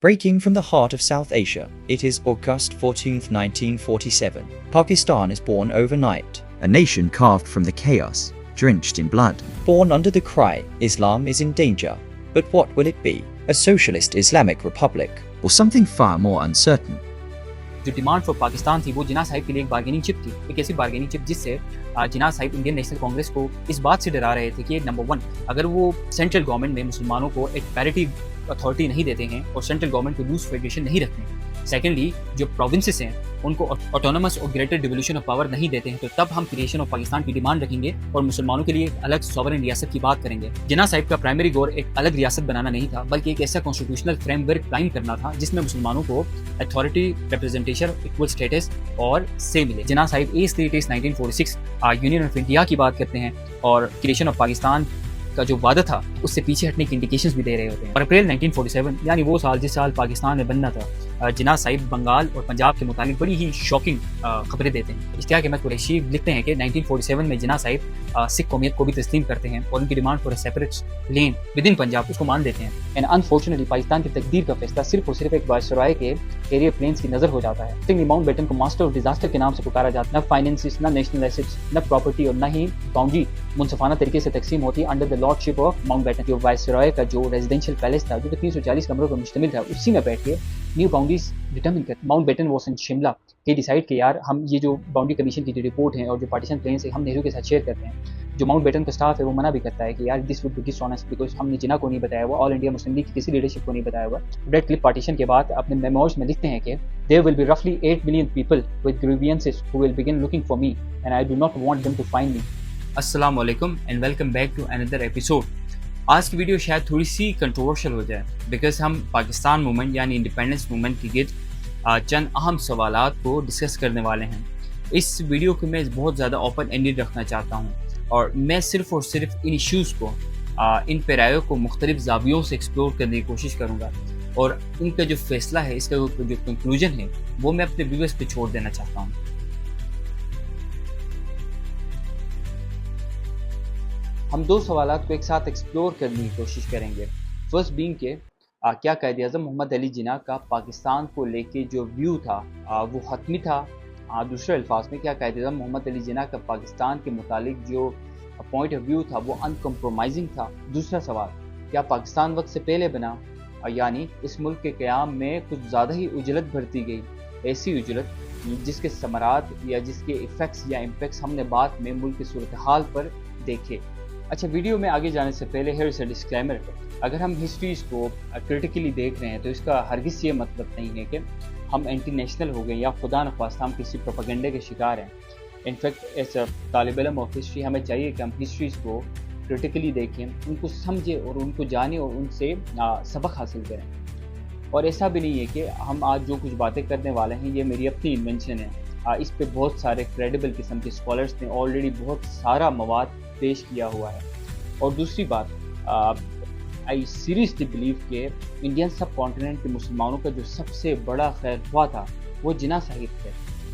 Breaking from the heart of South Asia, it is August 14th, 1947. Pakistan is born overnight, a nation carved from the chaos, drenched in blood. Born under the cry, Islam is in danger. But what will it be? A socialist Islamic republic? Or something far more uncertain? جو demand for Pakistan تھی وہ جناح صاحب کے لیے ایک bargaining چپ تھی، ایک ایسی بارگیننگ چپ جس سے جناح صاحب انڈین نیشنل کانگریس کو اس بات سے ڈرا رہے تھے کہ نمبر 1 اگر وہ سینٹرل گورنمنٹ میں مسلمانوں کو ایک پیرٹی اتھارٹی نہیں دیتے ہیں اور سینٹرل گورنمنٹ کو لوز فیڈریشن نہیں رکھتے ہیں، سیکنڈلی جو پروونسز ہیں ان کو آٹونومس اور گریٹر ڈیولیوشن آف پاور نہیں دیتے ہیں، تو تب ہم کریشن آف پاکستان کی ڈیمانڈ رکھیں گے اور مسلمانوں کے لیے ایک الگ سوورن ریاست کی بات کریں گے۔ جناح صاحب کا پرائمری گول ایک الگ ریاست بنانا نہیں تھا، بلکہ ایک ایسا کانسٹیٹیوشنل فریم ورک قائم کرنا تھا جس میں مسلمانوں کو اتھارٹی، ریپرزنٹیشن، ایکول اسٹیٹس اور سے ملے۔ جناح صاحب 1946 یونین آف انڈیا کی بات کرتے ہیں اور کریشن آف پاکستان کا جو وعدہ تھا اس سے پیچھے ہٹنے کی انڈیکیشنز بھی دے رہے ہوتے ہیں۔ اور اپریل 1947 یعنی وہ سال جس سال پاکستان میں بننا تھا، جناح صاحب بنگال اور پنجاب کے متعلق بڑی ہی شاکنگ خبریں دیتے ہیں۔ اشتیاق احمد قریشی لکھتے ہیں کہ 1947 میں جناح صاحب سکھ قومیت کو بھی تسلیم کرتے ہیں اور ان کی demand for a separate lane within Punjab اس کو مان دیتے ہیں۔ اینڈ انفارچونیٹلی پاکستان کی تقدیر کا فیصلہ صرف اور صرف ایک وائسرائے کے ایریا پلینس کی نظر ہو جاتا ہے۔ سنگلی ماؤنٹ بیٹن کو ماسٹر آف ڈیزاسٹر کے نام سے پکارا جاتا ہے۔ نہ فائنینسز، نہ نیشنل ایسٹس، نہ پراپرٹی اور نہ ہی باؤنڈری منصفانہ طریقے سے تقسیم ہوتی ہے under the lordship of Mountbatten. جو وائسرائے کا جو ریزیڈینشیل پیلس تھا جو کہ 340 کمروں پر مشتمل تھا، اسی میں بیٹھ کے نیو باؤنڈریز ڈٹرمن کرتے۔ Mountbatten was in Shimla, he decide کہ یار ہم یہ جو باؤنڈری کمیشن کی جو رپورٹ ہیں اور جو پارٹیشن پلانس ہیں ہم نہرو کے ساتھ شیئر کرتے ہیں۔ جو ماؤنٹ بیٹن کا اسٹاف ہے وہ منع بھی کرتا ہے کہ یار this would be dishonest because ہم نے جناح کو نہیں بتایا ہوا، آل انڈیا مسلم لیگ کی کسی لیڈرشپ کو نہیں بتایا ہوا۔ ریڈ کلف پارٹیشن کے بعد اپنے میموئرز میں لکھتے ہیں کہ there will be roughly 8 million people with grievances who will begin looking for me and I do not want them to find me۔ السلام علیکم and welcome back to another episode. آج کی ویڈیو شاید تھوڑی سی کنٹروورشل ہو جائے because ہم Pakistan movement یعنی independence movement کی گرد چند اہم سوالات کو ڈسکس کرنے والے ہیں۔ اس ویڈیو کو میں بہت زیادہ اوپن اینڈڈ رکھنا چاہتا ہوں اور میں صرف اور صرف ان ایشوز کو، ان پیرایوں کو مختلف زاویوں سے ایکسپلور کرنے کی کوشش کروں گا اور ان کا جو فیصلہ ہے، اس کا جو کنکلوژن ہے وہ میں اپنے ویورز پہ چھوڑ دینا چاہتا ہوں۔ ہم دو سوالات کو ایک ساتھ ایکسپلور کرنے کی کوشش کریں گے۔ فرسٹ بینگ کہ کیا قائد اعظم محمد علی جناح کا پاکستان کو لے کے جو ویو تھا وہ حتمی تھا؟ دوسرے الفاظ میں کیا قائد اعظم محمد علی جناح کا پاکستان کے متعلق جو پوائنٹ آف ویو تھا وہ ان کمپرومائزنگ تھا؟ دوسرا سوال، کیا پاکستان وقت سے پہلے بنا یعنی اس ملک کے قیام میں کچھ زیادہ ہی اجلت بھرتی گئی، ایسی اجلت جس کے ثمرات یا جس کے ایفیکٹس یا امپیکٹس ہم نے بعد میں ملک کی صورتحال پر دیکھے؟ اچھا، ویڈیو میں آگے جانے سے پہلے ہیئر از اے ڈسکلیمر، اگر ہم ہسٹریز کو کرٹیکلی دیکھ رہے ہیں تو اس کا ہرگز یہ مطلب نہیں ہے کہ ہم اینٹی نیشنل ہو گئے یا خدا نخواستہ ہم کسی پروپیگنڈے کے شکار ہیں۔ انفیکٹ ایز اے طالب علم آف ہسٹری ہمیں چاہیے کہ ہم ہسٹریز کو کرٹیکلی دیکھیں، ان کو سمجھیں اور ان کو جانیں اور ان سے سبق حاصل کریں۔ اور ایسا بھی نہیں ہے کہ ہم آج جو کچھ باتیں کرنے والے ہیں یہ میری اپنی انوینشن ہے، اس پہ بہت سارے کریڈیبل قسم کے اسکالرس نے آلریڈی بہت سارا مواد پیش کیا ہوا ہے۔ اور دوسری بات، آئی سیریسلی بلیو کہ انڈین سب کانٹیننٹ کے مسلمانوں کا جو سب سے بڑا خیر خواہ تھا وہ جناح صاحب تھے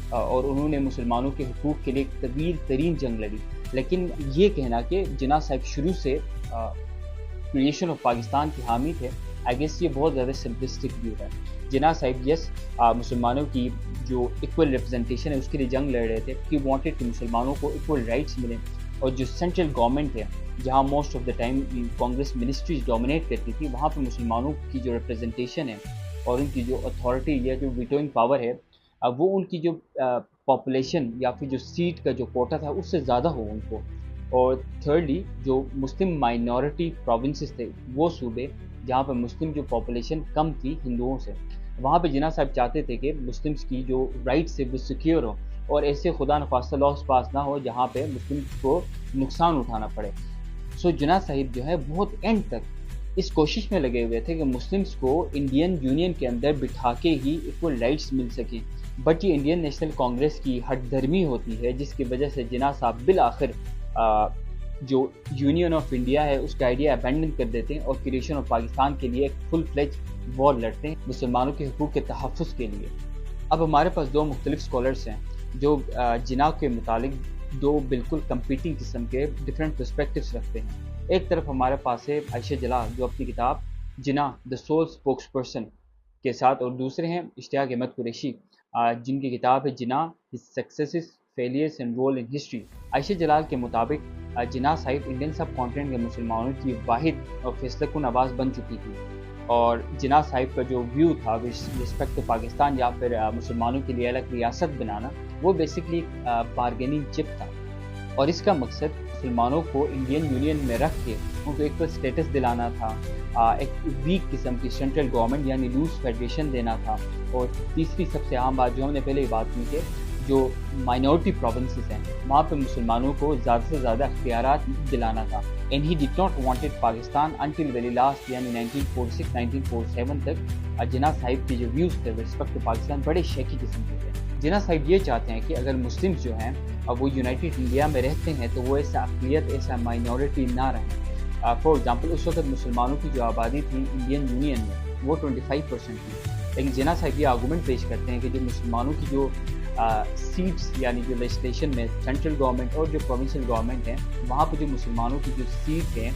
اور انہوں نے مسلمانوں کے حقوق کے لیے ایک طویل ترین جنگ لڑی۔ لیکن یہ کہنا کہ جناح صاحب شروع سے کریشن آف پاکستان کی حامی تھے، آئی گیس یہ بہت زیادہ سمپلسٹک ویو ہے۔ جناح صاحب یس مسلمانوں کی جو ایکول ریپرزنٹیشن ہے اس کے لیے جنگ لڑ رہے تھے، ہی وانٹڈ کہ مسلمانوں کو ایکول رائٹس ملیں، اور جو سینٹرل گورنمنٹ ہے جہاں most of the time Congress ministries dominate کرتی تھی، وہاں پہ مسلمانوں کی جو ریپرزنٹیشن ہے اور ان کی جو اتھارٹی یا جو ویٹوئنگ پاور ہے وہ ان کی جو پاپولیشن یا پھر جو سیٹ کا جو کوٹا تھا اس سے زیادہ ہو ان کو۔ اور تھرڈلی جو مسلم مائنورٹی پروونسز تھے، وہ صوبے جہاں پہ مسلم جو پاپولیشن کم تھی ہندوؤں سے، وہاں پہ جناح صاحب چاہتے تھے کہ مسلمس کی جو رائٹس ہے وہ سیکیور ہو اور ایسے خدا نخواستہ لاس پاس نہ ہو جہاں پہ مسلم کو نقصان اٹھانا پڑے۔ سو جناح صاحب جو ہے بہت اینڈ تک اس کوشش میں لگے ہوئے تھے کہ مسلمس کو انڈین یونین کے اندر بٹھا کے ہی ایکول رائٹس مل سکیں، بٹ یہ انڈین نیشنل کانگریس کی ہٹ دھرمی ہوتی ہے جس کی وجہ سے جناح صاحب بالآخر جو یونین آف انڈیا ہے اس کا آئیڈیا ابینڈن کر دیتے ہیں اور کریشن آف پاکستان کے لیے ایک فل فلیج وار لڑتے ہیں مسلمانوں کے حقوق کے تحفظ کے لیے۔ اب ہمارے پاس دو مختلف اسکالرس ہیں جو جناح کے متعلق دو بالکل کمپیٹنگ قسم کے ڈفرینٹ پرسپیکٹیوز رکھتے ہیں۔ ایک طرف ہمارے پاس ہے عائشہ جلال جو اپنی کتاب جناح دا سول اسپوکس پرسن کے ساتھ، اور دوسرے ہیں اشتیاق احمد قریشی جن کی کتاب ہے Jinnah successes failures and role in history. Ayesha Jalal کے مطابق جناح صاحب انڈین سب کانٹیننٹ کے مسلمانوں کی واحد اور فیصلہ کن آواز بن چکی تھی، اور جناح صاحب کا جو ویو تھا رسپیکٹ ٹو پاکستان یا پھر مسلمانوں کے لیے الگ ریاست بنانا، وہ بیسکلی بارگیننگ چپ تھا، اور اس کا مقصد مسلمانوں کو انڈین یونین میں رکھ کے ان کو ایکول اسٹیٹس دلانا تھا، ایک ویک قسم کی سینٹرل گورنمنٹ یعنی لوز فیڈریشن دینا تھا، اور تیسری سب سے اہم بات جو ہم نے پہلے ہی بات کی کہ جو مائنورٹی پروونسز ہیں وہاں پہ مسلمانوں کو زیادہ سے زیادہ اختیارات دلانا تھا۔ And he did not wanted Pakistan until very last یعنی 1946-1947 تک جناح صاحب کے جو ویوز تھے رسپیکٹ ٹو پاکستان بڑے شیکی قسم کے تھے۔ جناح صاحب یہ چاہتے ہیں کہ اگر مسلمز جو ہیں اب وہ یونائٹڈ انڈیا میں رہتے ہیں تو وہ ایسا اقلیت ایسا مائنورٹی نہ رہیں۔ فار ایگزامپل اس وقت مسلمانوں کی جو آبادی تھی انڈین یونین میں وہ 25% تھی، لیکن جناح صاحب یہ آرگومنٹ پیش کرتے ہیں کہ جو مسلمانوں کی جو سیٹس یعنی جو لیجسلیشن میں سینٹرل گورنمنٹ اور جو پروونشل گورنمنٹ ہیں وہاں پہ جو مسلمانوں کی جو سیٹ ہیں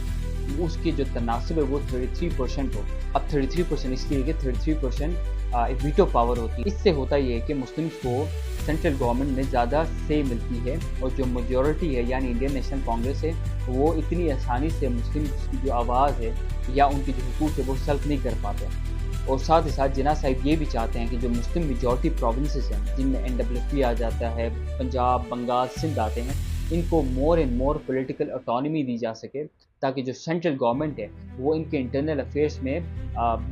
اس کے جو تناسب ہے وہ 33% ہو۔ اب 33% اس لیے کہ 33% ایک ویٹو پاور ہوتی ہے۔ اس سے ہوتا یہ ہے کہ مسلمس کو سینٹرل گورنمنٹ میں زیادہ سے ملتی ہے، اور جو میجورٹی ہے یعنی انڈین نیشنل کانگریس ہے وہ اتنی آسانی سے مسلمس کی جو آواز ہے یا ان کی جو حقوق ہے وہ سلب نہیں کر پاتے۔ اور ساتھ ہی ساتھ جناح صاحب یہ بھی چاہتے ہیں کہ جو مسلم میجورٹی پروونسز ہیں جن میں NWP آ جاتا ہے، پنجاب، بنگال، سندھ آتے ہیں، ان کو more and more political autonomy دی جا سکے تاکہ جو سینٹرل گورنمنٹ ہے وہ ان کے انٹرنل افیئرس میں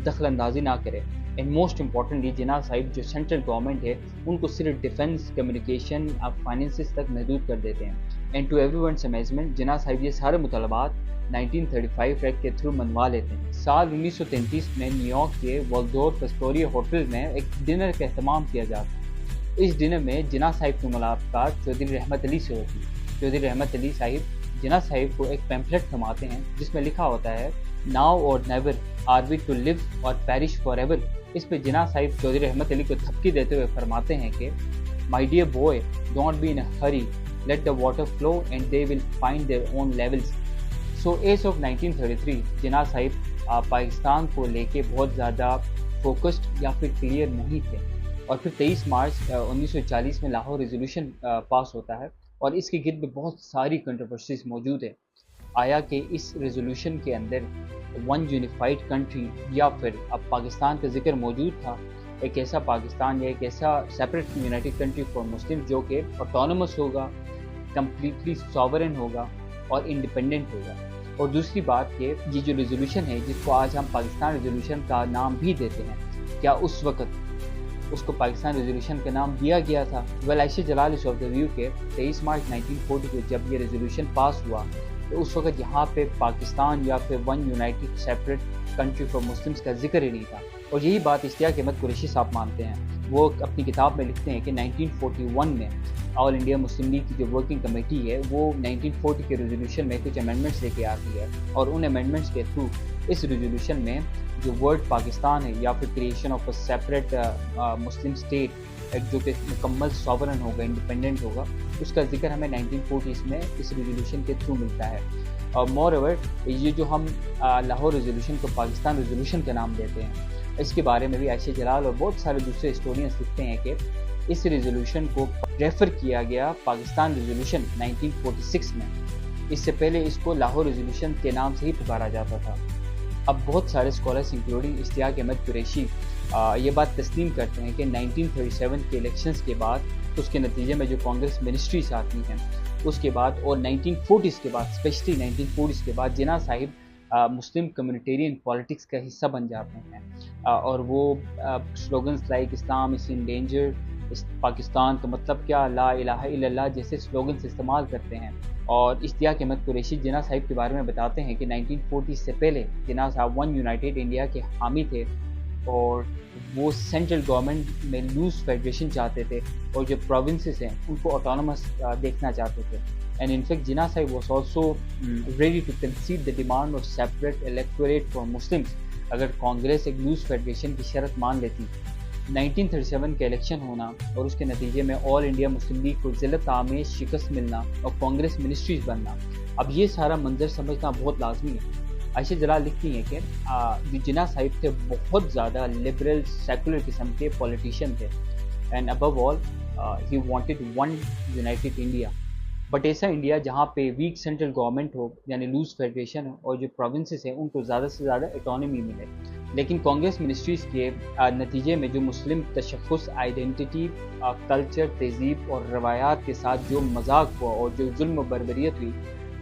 دخل اندازی نہ کرے۔ اینڈ موسٹ امپورٹنٹلی جناح صاحب جو سینٹرل گورنمنٹ ہے ان کو صرف ڈیفنس، کمیونیکیشن، فائنینسز تک محدود کر دیتے ہیں۔ اینڈ ٹو ایوری ونس امیزمنٹ جناح صاحب یہ سارے مطالبات 1935 ایکٹ کے تھرو منوا لیتے ہیں۔ سال 1933 میں نیو یارک کے والڈورف اسٹوریا ہوٹل میں ایک ڈنر کا اہتمام کیا جاتا ہے۔ اس ڈنر میں جناح صاحب کی ملاقات چودھری رحمت علی سے ہوتی ہے۔ چودھری رحمت علی صاحب جناح صاحب کو ایک پیمفلٹ تھماتے ہیں جس میں لکھا ہوتا ہے ناؤ اور نیور آر وی ٹو لیو اور پیرش فار ایور۔ اس پہ جناح صاحب چودھری رحمت علی کو تھپکی دیتے ہوئے فرماتے ہیں کہ my dear boy don't be in a hurry, let the water flow and they will find their own levels. So as of 1933 Jinnah صاحب پاکستان کو لے کے بہت زیادہ فوکسڈ یا پھر کلیئر نہیں تھے، اور پھر 23 مارچ 1940 میں لاہور ریزولوشن پاس ہوتا ہے، اور اس کے گرد میں بہت ساری کنٹروورسیز موجود ہیں۔ آیا کہ اس ریزولوشن کے اندر ون یونیفائڈ کنٹری یا پھر اب پاکستان کا ذکر موجود تھا، ایک ایسا پاکستان یا ایک ایسا separate United country for Muslim جو کہ آٹونومس ہوگا، کمپلیٹلی ساورن ہوگا اور انڈیپینڈنٹ ہوگا۔ اور دوسری بات کہ یہ جو ریزولوشن ہے جس کو آج ہم پاکستان ریزولوشن کا نام بھی دیتے ہیں، کیا اس وقت اس کو پاکستان ریزولوشن کا نام دیا گیا تھا؟ عائشہ جلال اس آف دا ویو کے 23 مارچ 1940 کو جب یہ ریزولوشن پاس ہوا تو اس وقت یہاں پہ پاکستان یا پھر one United separate country for Muslims کا ذکر ہی نہیں تھا، اور یہی بات اشتیاق احمد قریشی صاحب مانتے ہیں۔ وہ اپنی کتاب میں لکھتے ہیں کہ 1941 میں آل انڈیا مسلم لیگ کی جو ورکنگ کمیٹی ہے وہ 1940 کے ریزولوشن میں کچھ امینڈمنٹس لے کے آتی ہے، اور ان امینڈمنٹس کے تھرو اس ریزولوشن میں جو ورڈ پاکستان ہے یا پھر creation of a separate Muslim state جو کہ مکمل ساورن ہوگا، انڈیپینڈنٹ ہوگا، اس کا ذکر ہمیں 1940s میں اس ریزولوشن کے تھرو ملتا ہے۔ اور مور اوور یہ جو ہم لاہور ریزولوشن کو پاکستان ریزولوشن کا نام دیتے ہیں، اس کے بارے میں بھی عائشہ جلال اور بہت سارے دوسرے ہسٹورینس لکھتے ہیں کہ اس ریزولوشن کو ریفر کیا گیا پاکستان ریزولوشن 1946 میں، اس سے پہلے اس کو لاہور ریزولوشن کے نام سے ہی پکارا جاتا تھا۔ اب بہت سارے اسکالرس انکلوڈنگ اشتیاق احمد قریشی یہ بات تسلیم کرتے ہیں کہ 1937 کے الیکشنز کے بعد اس کے نتیجے میں جو کانگریس منسٹریز آتی ہیں اس کے بعد، اور 1940s کے بعد اسپیشلی 1940s کے بعد جناح صاحب مسلم کمیونٹیرین پالیٹکس کا حصہ بن جاتے ہیں، اور وہ slogans like Islam is in danger, Pakistan کا مطلب کیا، لا الہ الا اللہ جیسے سلوگنز استعمال کرتے ہیں۔ اور اشتیاق احمد قریشی جناح صاحب کے بارے میں بتاتے ہیں کہ 1940 سے پہلے جناح صاحب ون یونائٹڈ انڈیا کے حامی تھے، اور وہ سینٹرل گورنمنٹ میں لوز فیڈریشن چاہتے تھے، اور جو پروونسز ہیں ان کو آٹونومس دیکھنا چاہتے تھے۔ And in fact Jinnah Sahib was also ready to concede the demand of separate electorate for Muslims اگر کانگریس ایک لوز فیڈریشن کی شرط مان لیتی۔ 1937 کا الیکشن ہونا اور اس کے نتیجے میں آل انڈیا مسلم لیگ کو ذلت آمیز شکست ملنا اور کانگریس منسٹریز بننا، اب یہ سارا منظر سمجھنا بہت لازمی ہے۔ عائشہ جلال لکھتی ہیں کہ جو جناح صاحب تھے بہت زیادہ لبرل سیکولر قسم کے پولیٹیشین تھے، and above all he wanted one United India, but ایسا انڈیا جہاں پہ ویک سینٹرل گورنمنٹ ہو، یعنی لوز فیڈریشن ہو، اور جو پروونسز ہیں ان کو زیادہ سے زیادہ اٹانومی ملے. لیکن کانگریس منسٹریز کے نتیجے میں جو مسلم تشخص، آئیڈینٹی، کلچر، تہذیب اور روایات کے ساتھ جو مذاق ہوا اور جو ظلم و بربریت ہوئی،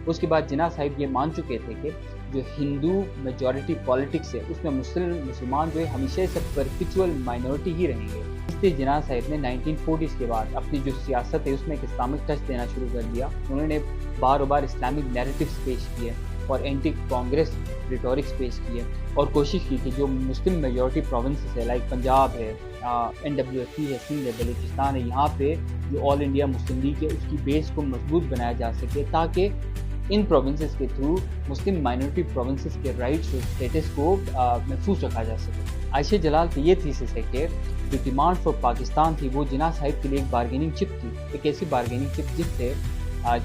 اس کے بعد جناح صاحب یہ مان چکے تھے کہ جو ہندو میجورٹی پالیٹکس ہے اس میں مسلمان جو ہے ہمیشہ سے پرپیچول مائنورٹی ہی رہیں گے. اس لیے جناح صاحب نے 1940s کے بعد اپنی جو سیاست ہے اس میں ایک اسلامک ٹچ دینا شروع کر دیا. انہوں نے بار بار اسلامک نیریٹیوز پیش کیے اور اینٹی کانگریس ریٹورکس پیش کیے، اور کوشش کی کہ جو مسلم میجورٹی پروونسز ہے لائک پنجاب ہے، NWFP ہے، سندھ ہے، بلوچستان ہے، یہاں پہ جو آل انڈیا مسلم لیگ ہے اس کی بیس کو مضبوط بنایا جا سکے تاکہ ان پروونسز کے تھرو مسلم مائنورٹی پروونسز کے رائٹس اور اسٹیٹس کو محفوظ رکھا جا سکے. عائشہ جلال کی یہ تھیسس ہے کہ جو ڈیمانڈ فار پاکستان تھی وہ جناح صاحب کے لیے ایک بارگیننگ چپ تھی، ایک ایسی بارگیننگ چپ جس سے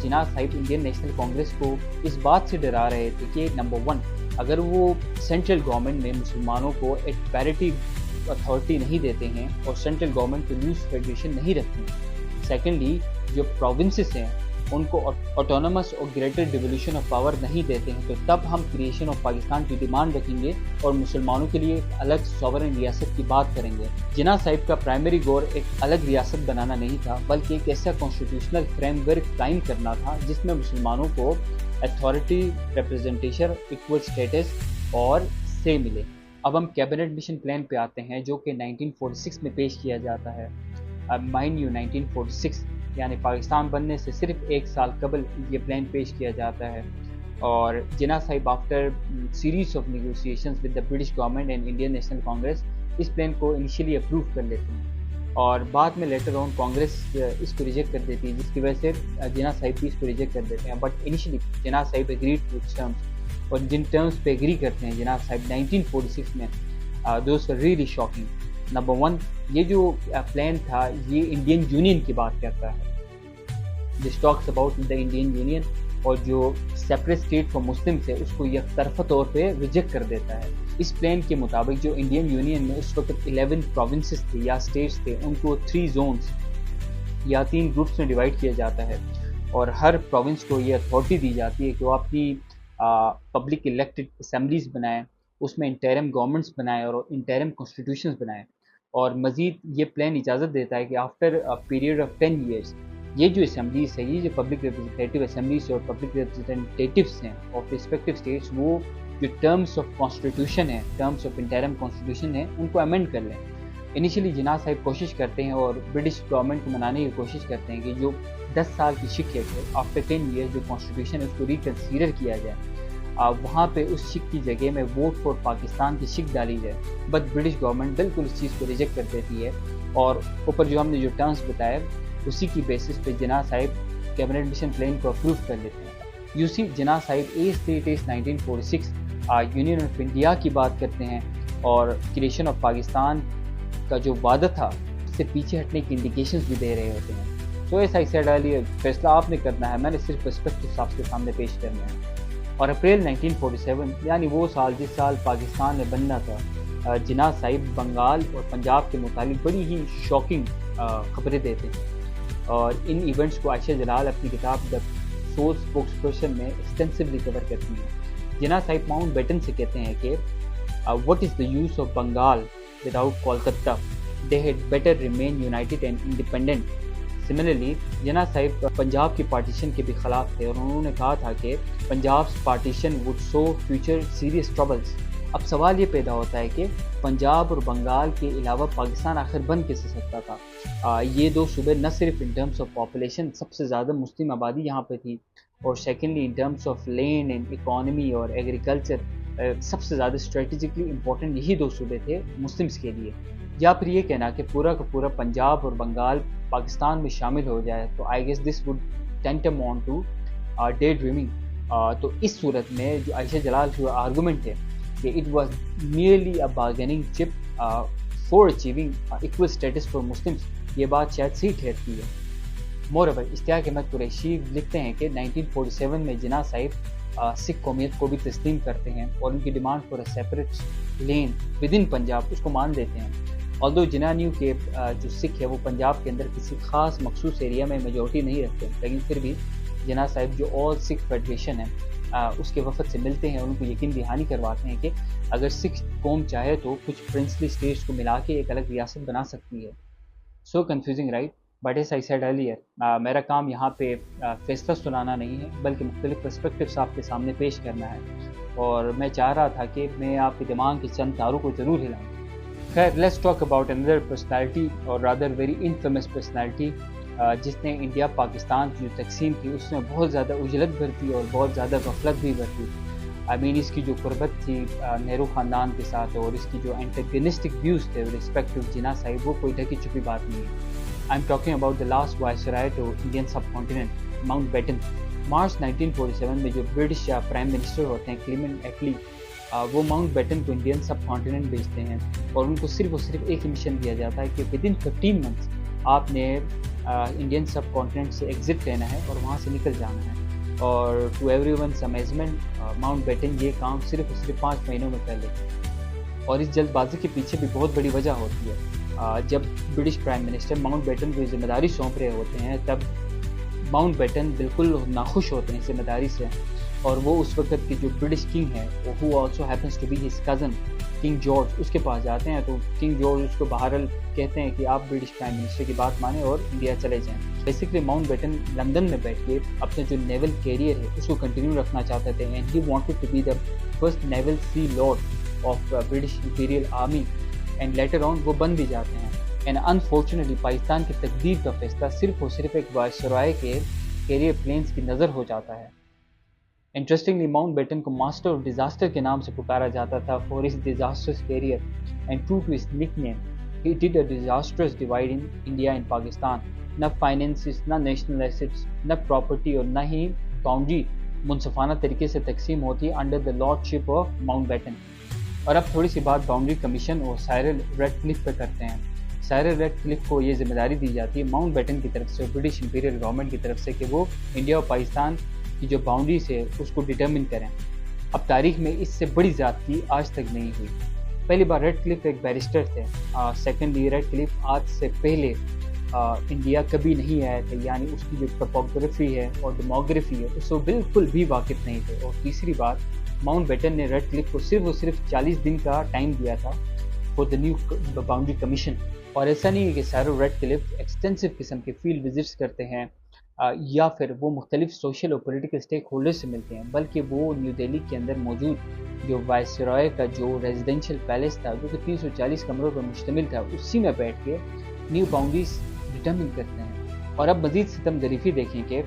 جناح صاحب انڈین نیشنل کانگریس کو اس بات سے ڈرا رہے تھے کہ نمبر 1 اگر وہ سینٹرل گورنمنٹ میں مسلمانوں کو ایٹ پیرٹی اتھارٹی نہیں دیتے ہیں اور سینٹرل گورنمنٹ کو لوز فیڈریشن نہیں رکھتے ہیں، سیکنڈلی جو پروونسز ہیں ان کو آٹونومس اور گریٹر ڈیولیوشن آف پاور نہیں دیتے ہیں، تو تب ہم کریشن آف پاکستان کی ڈیمانڈ رکھیں گے اور مسلمانوں کے لیے ایک الگ سوورن ریاست کی بات کریں گے. جناح صاحب کا پرائمری گول ایک الگ ریاست بنانا نہیں تھا بلکہ ایک ایسا کانسٹیٹیوشنل فریم ورک قائم کرنا تھا جس میں مسلمانوں کو اتھارٹی، ریپرزنٹیشن، ایکول اسٹیٹس اور سے ملے. اب ہم کیبنٹ مشن پلان پہ آتے ہیں جو کہ 1946 میں پیش کیا جاتا ہے. مائنڈ یو 1946 یعنی پاکستان بننے سے صرف ایک سال قبل یہ پلان پیش کیا جاتا ہے، اور جناح صاحب after series of negotiations with the British government and Indian National Congress اس پلان کو انیشیلی اپروو کر لیتے ہیں، اور بعد میں لیٹر آن کانگریس اس کو ریجیکٹ کر دیتی ہے جس کی وجہ سے جناح صاحب بھی اس کو ریجیکٹ کر دیتے ہیں. بٹ انیشیلی جناح صاحب ایگریڈ ٹو ٹرمز، اور جن ٹرمز پہ ایگری کرتے ہیں جناح صاحب 1946 میں، those were really shocking. Number 1 یہ جو پلان تھا یہ انڈین یونین کی بات کرتا ہے، this talks about the Indian union, اور جو سیپریٹ اسٹیٹ فار مسلم ہے اس کو یک طرفہ طور پہ ریجیکٹ کر دیتا ہے. اس پلان کے مطابق جو انڈین یونین میں اس وقت 11 پروونسز تھے یا اسٹیٹس تھے ان کو 3 زونز یا 3 گروپس میں ڈیوائڈ کیا جاتا ہے، اور ہر پروونس کو یہ اتھارٹی دی جاتی ہے کہ وہ اپنی پبلک الیکٹڈ اسمبلیز بنائیں، اس میں انٹرم گورنمنٹس بنائیں اور انٹرم کانسٹیٹیوشنز بنائیں. اور مزید یہ پلان اجازت دیتا ہے کہ آفٹر پیریڈ آف 10 ایئرس یہ جو اسمبلیز ہے، یہ جو پبلک ریپرزنٹیٹیو اسمبلیز اور پبلک ریپرزنٹیٹیوز ہیں آف ریسپیکٹیو اسٹیٹس، وہ جو ٹرمز آف کانسٹیٹیوشن ہیں، ٹرمز آف انٹرم کانسٹیٹیوشن ہیں، ان کو امینڈ کر لیں. انیشیلی جناح صاحب کوشش کرتے ہیں اور برٹش گورنمنٹ کو منانے کی کوشش کرتے ہیں کہ جو 10 سال کی شک ہے کہ آفٹر 10 ایئر جو کانسٹیٹیوشن ہے اس کو ریکنسیڈر کیا جائے، وہاں پہ اس شک کی جگہ میں ووٹ فار پاکستان کی شک ڈالی جائے. بٹ برٹش گورنمنٹ بالکل اس چیز کو ریجیکٹ کر دیتی ہے، اور اوپر جو ہم نے جو ٹرمز بتائے اسی کی بیسس پہ جناح صاحب کیبنٹ مشن پلان کو اپروو کر لیتے ہیں. یو سی جناح صاحب ایز 1946 یونین آف انڈیا کی بات کرتے ہیں، اور کریشن آف پاکستان کا جو وعدہ تھا اس سے پیچھے ہٹنے کی انڈیکیشنز بھی دے رہے ہوتے ہیں. تو ایسا ہی سیڈ والی فیصلہ آپ نے کرنا ہے، میں نے صرف پرسپیکٹو آپ کے سامنے پیش کرنا ہے. اور اپریل 1947 یعنی وہ سال جس سال پاکستان میں بننا تھا، جناح صاحب بنگال اور پنجاب کے متعلق بڑی ہی شاکنگ خبریں دیتے ہیں، اور ان ایونٹس کو عائشہ جلال اپنی کتاب دا سول اسپوکس پرسن میں ایکسٹینسولی کور کرتی ہیں. جناح صاحب ماؤنٹ بیٹن سے کہتے ہیں کہ what is the use of Bengal without Kolkata? They had better remain united and independent. Similarly, جناح صاحب پنجاب کی پارٹیشن کے بھی خلاف تھے، اور انہوں نے کہا تھا کہ Punjab partition would sow future serious troubles. اب سوال یہ پیدا ہوتا ہے کہ پنجاب اور بنگال کے علاوہ پاکستان آخر بن کیسے سکتا تھا؟ یہ دو صوبے نہ صرف ان ٹرمز آف پاپولیشن سب سے زیادہ مسلم آبادی یہاں پہ تھی، اور secondly in terms of land and economy اور ایگریکلچر سب سے زیادہ اسٹریٹجکلی امپورٹنٹ یہی دو صوبے تھے مسلمس کے لیے. یا پھر یہ کہنا کہ پورا کا پورا پنجاب اور بنگال پاکستان میں شامل ہو جائے تو I guess this would tantamount to day dreaming. تو اس صورت میں جو عائشہ جلال کا آرگومنٹ ہے کہ it was merely a bargaining chip for achieving equal status for Muslims, یہ بات شاید صحیح ٹھہرتی ہے. مور اوور اشتیاق احمد قریشی لکھتے ہیں کہ 1947 میں جناح صاحب سکھ قومیت کو بھی تسلیم کرتے ہیں اور ان کی demand for a separate lane within Punjab اس کو مان دیتے ہیں. آلدو جناح نیو کہ جو سکھ ہے وہ پنجاب کے اندر کسی خاص مخصوص ایریا میں میجورٹی نہیں رکھتے, لیکن پھر بھی جناح صاحب جو آل سکھ فیڈریشن ہے اس کے وفد سے ملتے ہیں, ان کو یقین دہانی کرواتے ہیں کہ اگر سکھ قوم چاہے تو کچھ پرنسلی اسٹیٹس کو ملا کے ایک الگ ریاست بنا سکتی ہے. So confusing right, but as I said earlier میرا کام یہاں پہ فیصلہ سنانا نہیں ہے بلکہ مختلف پرسپیکٹوس آپ کے سامنے پیش کرنا ہے, اور میں چاہ رہا تھا کہ میں آپ کے دماغ کے چند تاروں کو ضرور ہلاؤں. خیر, let's talk about another personality اور رادر ویری انفیمس پرسنالٹی جس نے انڈیا پاکستان کی جو تقسیم تھی اس میں بہت زیادہ اجلت بھرتی اور بہت زیادہ غفلت بھی بھرتی. آئی مین اس کی جو قربت تھی نہرو خاندان کے ساتھ اور اس کی جو اینٹاگنسٹک ویوز تھے رسپیکٹ ٹو جناح صاحب وہ کوئی ڈھکی چھپی بات نہیں ہے. I am talking about the last viceroy to Indian subcontinent Mountbatten. March 1947 میں جو برٹش پرائم منسٹر ہوتے ہیں کلیمنٹ ایٹلی, وہ ماؤنٹ بیٹن کو انڈین سب کانٹیننٹ بھیجتے ہیں اور ان کو صرف اور صرف ایک مشن دیا جاتا ہے کہ ود ان 15 منتھس آپ نے انڈین سب کانٹیننٹ سے ایگزٹ لینا ہے اور وہاں سے نکل جانا ہے. اور to everyone's amazement Mountbatten یہ کام صرف اور صرف 5 مہینوں میں کر لیتے ہیں, اور اس جلد بازی کے پیچھے بھی بہت بڑی وجہ ہوتی ہے. جب British prime minister Mountbatten کو ذمہ داری سونپ رہے ہوتے ہیں تب ماؤنٹ بیٹن بالکل ناخوش ہوتے ہیں ذمہ داری سے, اور وہ اس وقت کے جو برٹش کنگ ہے who also happens to be his cousin king George اس کے پاس جاتے ہیں. تو کنگ جارج اس کو بہرحال کہتے ہیں کہ آپ برٹش پرائم منسٹر کی بات مانیں اور انڈیا چلے جائیں. بیسکلی ماؤنٹ بیٹن لندن میں بیٹھ کے اپنے جو نیول کیریئر ہے اس کو کنٹینیو رکھنا چاہتے تھے, and he wanted to be the first naval sea lord of British imperial army, and later on وہ بن بھی جاتے ہیں. اینڈ انفارچونیٹلی پاکستان کی تقدیر کا فیصلہ صرف اور صرف ایک وائسرائے کے کیریئر پلینس کی نظر ہو جاتا ہے. انٹرسٹنگلی ماؤنٹ بیٹن کو ماسٹر آف ڈیزاسٹر کے نام سے پکارا جاتا تھا for his disastrous career, and true to his nickname he did a disastrous divide in India and Pakistan. نہ فائنینسز, نہ نیشنل ایسٹس, نہ پراپرٹی اور نہ ہی باؤنڈری منصفانہ طریقے سے تقسیم ہوتی under the lordship of Mountbatten. اور اب تھوڑی سی بات باؤنڈری کمیشن اور سائرل ریڈ کلف پہ کرتے ہیں. سائرل ریڈ کلف کو یہ ذمہ داری دی جاتی ہے ماؤنٹ بیٹن کی طرف سے, برٹش امپیریل گورنمنٹ کی طرف سے, کہ وہ انڈیا اور پاکستان کی جو باؤنڈریز ہے اس کو ڈٹرمن کریں. اب تاریخ میں اس سے بڑی زیادتی آج تک نہیں ہوئی. پہلی بار ریڈ کلف ایک بیرسٹر تھے, سیکنڈلی ریڈ کلف آج سے پہلے انڈیا کبھی نہیں آئے تھے, یعنی اس کی جو ٹپوگرافی ہے اور ڈیموگرافی ہے اس سے بالکل بھی واقف نہیں تھے. اور تیسری بات, ماؤنٹ بیٹن نے ریڈ کلف کو صرف اور صرف 40 دن کا ٹائم دیا تھا for the new boundary commission. اور ایسا نہیں ہے کہ سارے ریڈ کلف ایکسٹینسو قسم کے فیلڈ وزٹس کرتے ہیں یا پھر وہ مختلف سوشل اور پولیٹیکل اسٹیک ہولڈر سے ملتے ہیں, بلکہ وہ نیو دہلی کے اندر موجود جو وائسرائے کا جو ریزیڈینشیل پیلیس تھا جو کہ 340 کمروں پر مشتمل تھا اسی میں بیٹھ کے نیو باؤنڈریز ڈٹرمن کرتے ہیں. اور اب مزید ستم ظریفی دیکھیں کہ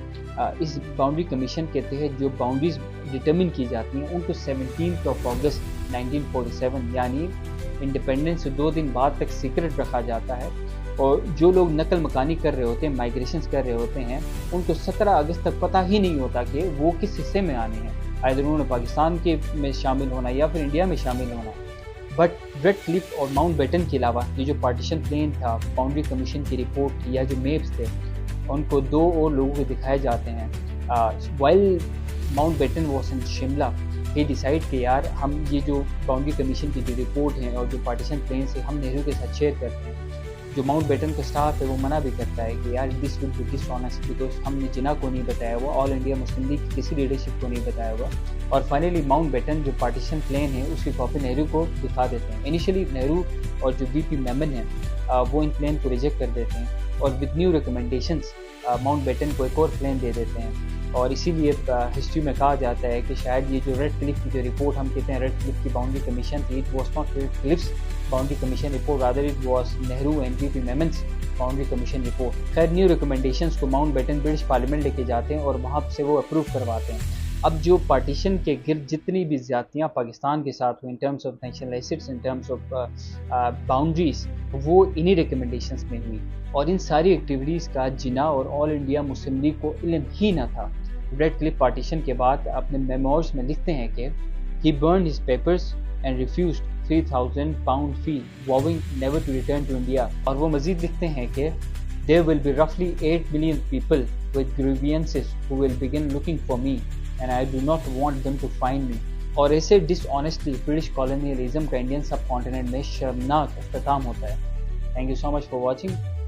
اس باؤنڈری کمیشن کے تحت جو باؤنڈریز ڈٹرمن کی جاتی ہیں ان کو 17 اگست 1947 یعنی انڈیپینڈنس سے 2 دن بعد تک سیکرٹ رکھا جاتا ہے, اور جو لوگ نقل مکانی کر رہے ہوتے ہیں, مائگریشنز کر رہے ہوتے ہیں, ان کو 17 اگست تک پتہ ہی نہیں ہوتا کہ وہ کس حصے میں آنے ہیں, ادھر انہوں نے پاکستان کے میں شامل ہونا یا پھر انڈیا میں شامل ہونا. بٹ ریڈ کلف اور ماؤنٹ بیٹن کے علاوہ یہ جو پارٹیشن پلین تھا, باؤنڈری کمیشن کی رپورٹ یا جو میپس تھے, ان کو 2 اور لوگوں کو دکھائے جاتے ہیں. While Mountbatten was in Shimla, he decide کہ یار ہم یہ جو باؤنڈری کمیشن کی جو رپورٹ ہیں اور جو پارٹیشن پلین سے ہم نہرو کے ساتھ شیئر کرتے ہیں. جو ماؤنٹ بیٹن کا سٹاف ہے وہ منع بھی کرتا ہے کہ یار this will be dishonest because ہم نے جناح کو نہیں بتایا ہوا, آل انڈیا مسلم لیگ کی کسی لیڈرشپ کو نہیں بتایا ہوا. اور فائنلی ماؤنٹ بیٹن جو پارٹیشن پلین ہے اس کی کاپی نہرو کو دکھا دیتے ہیں. انیشلی نہرو اور جو بی پی میمن ہیں وہ ان پلین کو ریجیکٹ کر دیتے ہیں اور with new recommendations Mountbatten کو ایک اور پلین دے دیتے ہیں. اور اسی لیے ہسٹری میں کہا جاتا ہے کہ شاید یہ جو ریڈ کلف کی جو رپورٹ ہم کہتے ہیں ریڈ کلف کی باؤنڈری کمیشن تھی, it was not Radcliffe's boundary commission report, rather it was Nehru and B P Menon's boundary commission report. خیر, نیو ریکمنڈیشنز کو ماؤنٹ بیٹن برٹش پارلیمنٹ لے کے جاتے ہیں اور وہاں سے وہ اپروو کرواتے ہیں. اب جو پارٹیشن کے گرد جتنی بھی زیادتیاں پاکستان کے ساتھ ہوئی ان terms of national assets, in terms of boundaries, وہ انہی ریکمنڈیشنز میں ہوئی. اور ان ساری ایکٹیویٹیز کا جناح اور آل انڈیا مسلم لیگ کو علم ہی نہ تھا. ریڈ کلف پارٹیشن کے بعد اپنے میمورز میں لکھتے ہیں کہ he burned his papers and refused 3,000 pound fee, vowing never to return to India. اور وہ مزید لکھتے ہیں کہ there will be roughly 8 million people with grievances who will begin looking for me. and I do not want them to find me. اور ایسے ڈس honestly British colonialism کا Indian سب continent میں شرمناک اختتام ہوتا ہے. Thank you so much for watching.